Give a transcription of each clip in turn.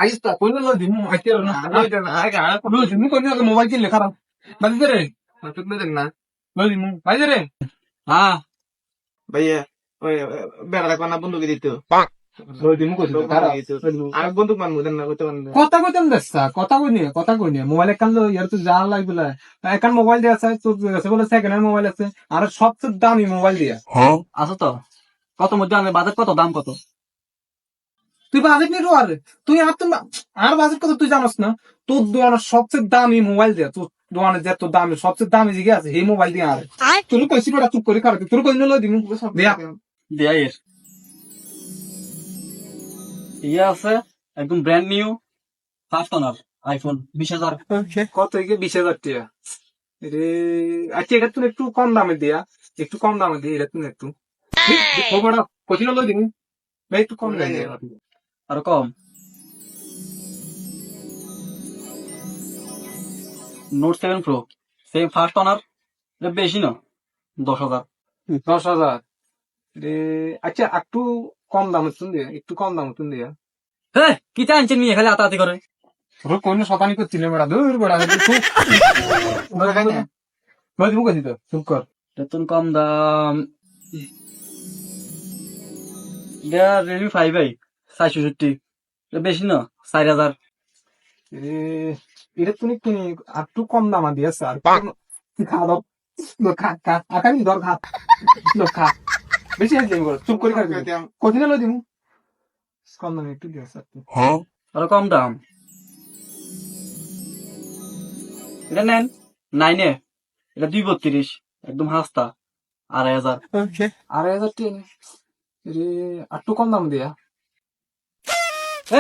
আইসটা কইলে লই দিমু আইতে না আগে লই দিমু কইলে মোবাইল কিনলে খারাপ বাজি রে ঠিক না দেখ না লই দিমু বাজি রে হ্যাঁ ভাইয়া ওই বেড়া রাখবা না বন্ধুকে দিত লই দিমু কইতে খারাপ আমি বন্দুক মানবো দেন না করতে পারবো কথা কইতাম দেসা কথা কই নিয়ে মোবাইল কান লো ইয়ার তো জান লাগবে না এখন মোবাইল দিয়ে আছে তো আছে বলে সেকেন্ড হ্যান্ড মোবাইল আছে আর সবচেয়ে দামি মোবাইল দিয়া আছে তো কত মধ্যে আনবে বাজার কত দাম কত তুই বাজেট নিয়ে আর তুই আর বাজেট কত তুই জানোস না তোর দোকানের সবচেয়ে দামি মোবাইল দিয়া তোর দোকানে যে তোর দামি সবচেয়ে দামি জিগে আছে এই মোবাইল দিয়ে আর তুই কইছি ওটা চুপ করে খারাপ তোর কই লই দিমু দিয়া দেয়া এর ইয়ে আছে একদম brand new first honour iPhone 20,000 কত থেকে 20,000 টাকা রে আচ্ছা এটা তুই একটু কম দামে দিয়া একটু কম দামে দিয়ে এটা তুই একটু খবরটা কঠিন লই দিমু ভাই একটু কম দামে দিয়া আর কম note 7 pro same first Honor বেশি না 10,000 10,000 রে আচ্ছা একটু কম দামে তুই দিয়া একটু কম দামে তুই দিয়া হে কি টানছেন নিয়ে খালি আতাআতি করে তোর কোন শতানি করছিল বেড়া দূর বেড়া তুই লই দিমু কইছি তো চুপ কর নতুন কম দাম এটা রেডমি 5i 460 বেশি না 4,000 এটা তুমি তুমি একটু কম দামা দিয়েছে আর খাওয়া দাও খা খা আকামি দর খা খা বেশি আছে চুপ করে খাবি কঠিন লই দিমু কম দামে একটু দিয়েছে আর কম দাম এটা নেন 9 এটা 232 একদম হাস্তা 2,500 2,500 টাকা রে একটু কম দাম দিয়া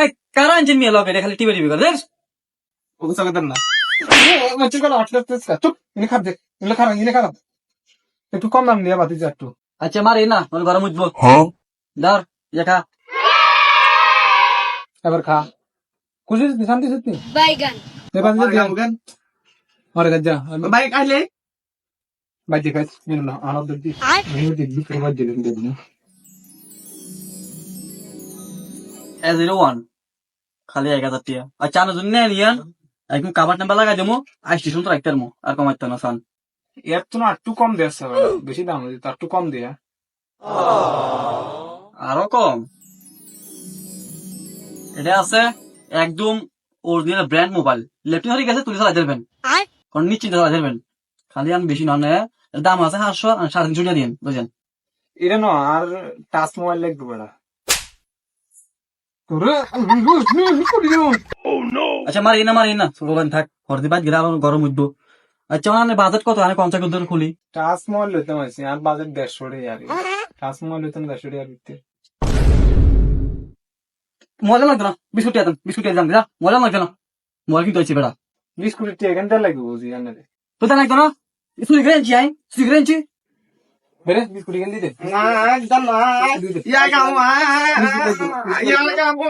এই কারা আনছেন নিয়ে লগে এটা খালি টিভি টিভি করে দেখ ওকে সাথে না মাঝে কোন আটটা চুপ ইনে খাব দে ইনে খারাপ একটু কম দাম দিয়া বাতি যা একটু আচ্ছা মারি না মানে ঘরে মুজবো ধর দেখা এবার খা খুশি শান্তি সত্যি বাইগান এবার দিয়া আরে গজ্জা বাইক আইলে ভাই দেখাইছ না আনন্দ দি আমি দেখবি প্রমাণ দিলেন দেখবি A01 খালি 1,000 টাকা আচ্ছা না জন্য নিয়ান একদম কাভার নাম্বার লাগাই দেবো আর স্টেশন তো রাখতে পারবো আর কমাইতে না সান এর তো না একটু কম দিয়েছে বেশি দাম তার একটু কম দিয়া আরো কম এটা আছে একদম অরিজিনাল ব্র্যান্ড মোবাইল ল্যাপটপ হারিয়ে গেছে তুলে চালাই দেবেন কারণ নিশ্চিন্ত চালাই দেবেন খালি আমি বেশি নয় এর দাম আছে 800 আর 350 টাকা দিন বুঝছেন এটা না আর টাচ মোবাইল লাগবে বেড়া তোরে আচ্ছা মারি না স্লোগান থাক হরদি বাদ গেলে গরম উঠবো আচ্ছা মানে বাজেট কত আমি 50 করে খুলি টাচ মোবাইল লইতে মারছি আর বাজেট 150 টাকা আর টাচ মোবাইল লইতে 150 টাকা দিতে মজা লাগতো না বিস্কুট দাম যা মজা লাগতো না মোবাইল কিন্তু হচ্ছে বেড়া বিস্কুট টাকা ঘন্টা লাগবে বুঝি জানে তো লাগতো না সুইগ্রেঞ্চি বেরে বিস্কুট কেন দিতে না জান না ইয়া গামা ইয়া গামা